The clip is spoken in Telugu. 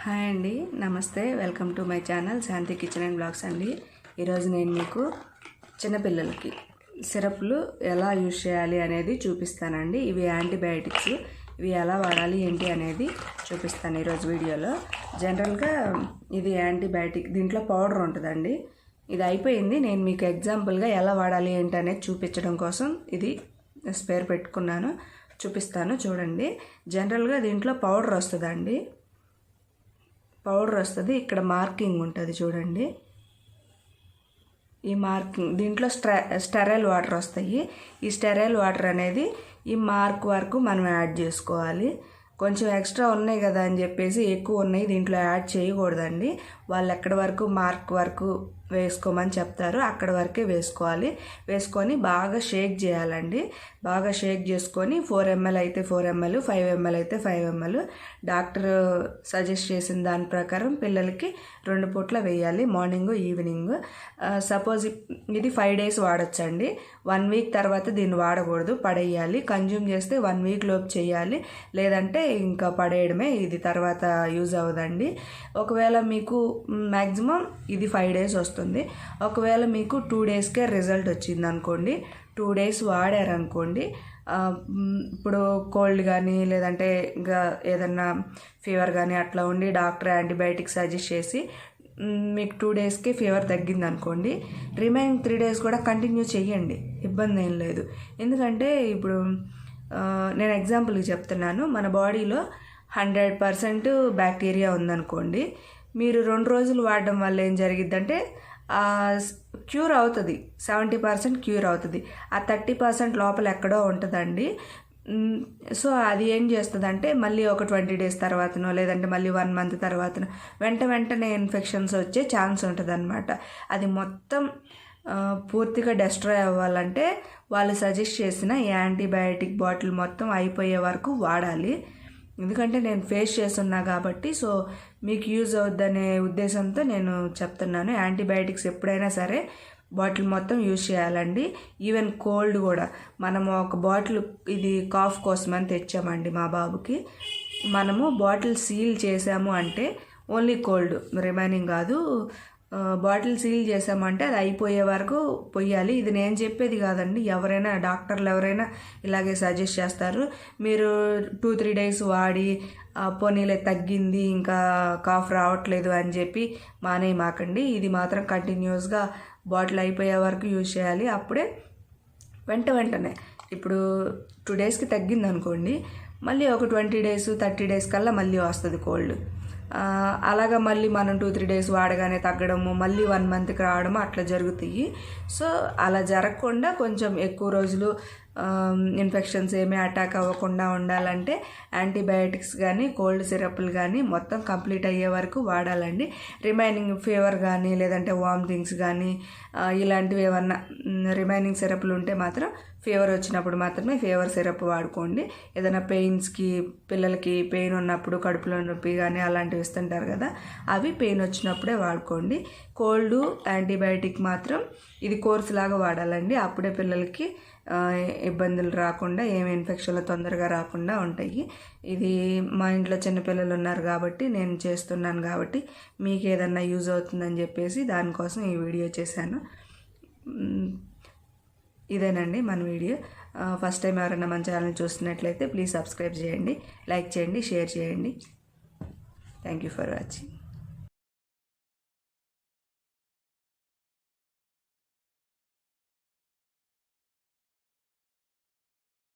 హాయ్ అండి, నమస్తే. Welcome to my channel Shanti kitchen and blogs అండి. ఈరోజు నేను మీకు చిన్నపిల్లలకి సిరప్లు ఎలా యూజ్ చేయాలి అనేది చూపిస్తానండి. ఇవి యాంటీబయాటిక్స్, ఇవి ఎలా వాడాలి ఏంటి అనేది చూపిస్తాను ఈరోజు వీడియోలో. జనరల్గా ఇది యాంటీబయాటిక్, దీంట్లో పౌడర్ ఉంటుందండి. ఇది అయిపోయింది. నేను మీకు ఎగ్జాంపుల్గా ఎలా వాడాలి ఏంటి అనేది చూపించడం కోసం ఇది స్పేర్ పెట్టుకున్నాను, చూపిస్తాను చూడండి. జనరల్గా దీంట్లో పౌడర్ వస్తుందండి, పౌడర్ వస్తుంది. ఇక్కడ మార్కింగ్ ఉంటుంది చూడండి, ఈ మార్కింగ్. దీంట్లో స్టెరైల్ వాటర్ వస్తాయి. ఈ స్టెరైల్ వాటర్ అనేది ఈ మార్క్ వరకు మనం యాడ్ చేసుకోవాలి. కొంచెం ఎక్స్ట్రా ఉన్నాయి కదా అని చెప్పేసి ఎక్కువ ఉన్నాయి దీంట్లో యాడ్ చేయకూడదండి. వాళ్ళు ఎక్కడి వరకు మార్క్ వరకు వేసుకోమని చెప్తారు అక్కడ వరకే వేసుకోవాలి. వేసుకొని బాగా షేక్ చేయాలండి. బాగా షేక్ చేసుకొని 4 ml అయితే 4 ml, 5 ml అయితే 5 ml డాక్టర్ సజెస్ట్ చేసిన దాని ప్రకారం పిల్లలకి 2 పూట్ల వేయాలి, మార్నింగ్ ఈవినింగ్. సపోజ్ ఇది 5 days వాడచ్చండి. 1 week తర్వాత దీన్ని వాడకూడదు, పడేయాలి. కన్జ్యూమ్ చేస్తే 1 week లోపు చేయాలి, లేదంటే ఇంకా పడేయడమే. ఇది తర్వాత యూజ్ అవ్వదండి. ఒకవేళ మీకు మ్యాక్సిమం ఇది 5 days వస్తుంది. ఒకవేళ మీకు 2 daysకే రిజల్ట్ వచ్చింది అనుకోండి, 2 days వాడారనుకోండి, ఇప్పుడు కోల్డ్ కానీ లేదంటే ఇంకా ఏదన్నా ఫీవర్ కానీ అట్లా ఉండి డాక్టర్ యాంటీబయాటిక్ సజెస్ట్ చేసి మీకు 2 daysకే ఫీవర్ తగ్గింది అనుకోండి, రిమైనింగ్ 3 days కూడా కంటిన్యూ చేయండి, ఇబ్బంది ఏం లేదు. ఎందుకంటే ఇప్పుడు నేను ఎగ్జాంపుల్కి చెప్తున్నాను. మన బాడీలో 100% బ్యాక్టీరియా ఉందనుకోండి, మీరు 2 రోజులు వాడడం వల్ల ఏం జరిగిద్దంటే క్యూర్ అవుతుంది, 70% క్యూర్ అవుతుంది. ఆ 30% లోపల ఎక్కడో ఉంటుందండి. సో అది ఏం చేస్తుందంటే మళ్ళీ ఒక 20 days తర్వాతనో లేదంటే మళ్ళీ 1 month తర్వాతనో వెంటనే ఇన్ఫెక్షన్స్ వచ్చే ఛాన్స్ ఉంటుంది అనమాట. అది మొత్తం పూర్తిగా డెస్ట్రాయ్ అవ్వాలంటే వాళ్ళు సజెస్ట్ చేసిన యాంటీబయాటిక్ బాటిల్ మొత్తం అయిపోయే వరకు వాడాలి. ఎందుకంటే నేను ఫేస్ చేస్తున్నా కాబట్టి, సో మీకు యూజ్ అవుద్దనే ఉద్దేశంతో నేను చెప్తున్నాను. యాంటీబయాటిక్స్ ఎప్పుడైనా సరే బాటిల్ మొత్తం యూజ్ చేయాలండి. ఈవెన్ కోల్డ్ కూడా. మనము ఒక బాటిల్, ఇది కాఫ్ కోసమని తెచ్చామండి మా బాబుకి. మనము బాటిల్ సీల్ చేసాము అంటే ఓన్లీ కోల్డ్, రిమైనింగ్ కాదు. బాటిల్ సీల్ చేసామంటే అది అయిపోయే వరకు పొయ్యాలి. ఇది నేను చెప్పేది కాదండి, ఎవరైనా డాక్టర్లు ఎవరైనా ఇలాగే సజెస్ట్ చేస్తారు. మీరు 2-3 days వాడి పోనీలే తగ్గింది ఇంకా కాఫ్ రావట్లేదు అని చెప్పి మానేయమాకండి. ఇది మాత్రం కంటిన్యూస్గా బాటిల్ అయిపోయే వరకు యూజ్ చేయాలి. అప్పుడే వెంటనే ఇప్పుడు 2 daysకి తగ్గింది అనుకోండి, మళ్ళీ ఒక 20 days 30 days కల్లా మళ్ళీ వస్తుంది కోల్డ్. అలాగా మళ్ళీ మనం 2-3 days వాడగానే తగ్గడము, మళ్ళీ 1 monthకి రావడము అట్లా జరుగుతాయి. సో అలా జరగకుండా కొంచెం ఎక్కువ రోజులు ఇన్ఫెక్షన్స్ ఏమీ అటాక్ అవ్వకుండా ఉండాలంటే యాంటీబయాటిక్స్ కానీ కోల్డ్ సిరప్లు కానీ మొత్తం కంప్లీట్ అయ్యే వరకు వాడాలండి. రిమైనింగ్ ఫీవర్ కానీ లేదంటే వామిటింగ్స్ కానీ ఇలాంటివి ఏమన్నా రిమైనింగ్ సిరప్లు ఉంటే మాత్రం ఫీవర్ వచ్చినప్పుడు మాత్రమే ఫీవర్ సిరప్ వాడుకోండి. ఏదైనా పెయిన్స్కి, పిల్లలకి పెయిన్ ఉన్నప్పుడు కడుపులో నొప్పి కానీ అలాంటివి ఇస్తుంటారు కదా, అవి పెయిన్ వచ్చినప్పుడే వాడుకోండి. కోల్డ్ యాంటీబయాటిక్ మాత్రం ఇది కోర్స్ లాగా వాడాలండి. అప్పుడే పిల్లలకి ఇబ్బందులు రాకుండా, ఏమి ఇన్ఫెక్షన్లు తొందరగా రాకుండా ఉంటాయి. ఇది మా ఇంట్లో చిన్నపిల్లలు ఉన్నారు కాబట్టి నేను చేస్తున్నాను కాబట్టి మీకు ఏదన్నా యూజ్ అవుతుందని చెప్పేసి దానికోసం ఈ వీడియో చేశాను. ఇదేనండి మన వీడియో. ఫస్ట్ టైం ఎవరైనా మన ఛానల్ చూస్తున్నట్లయితే ప్లీజ్ సబ్స్క్రైబ్ చేయండి, లైక్ చేయండి, షేర్ చేయండి. Thank you for watching.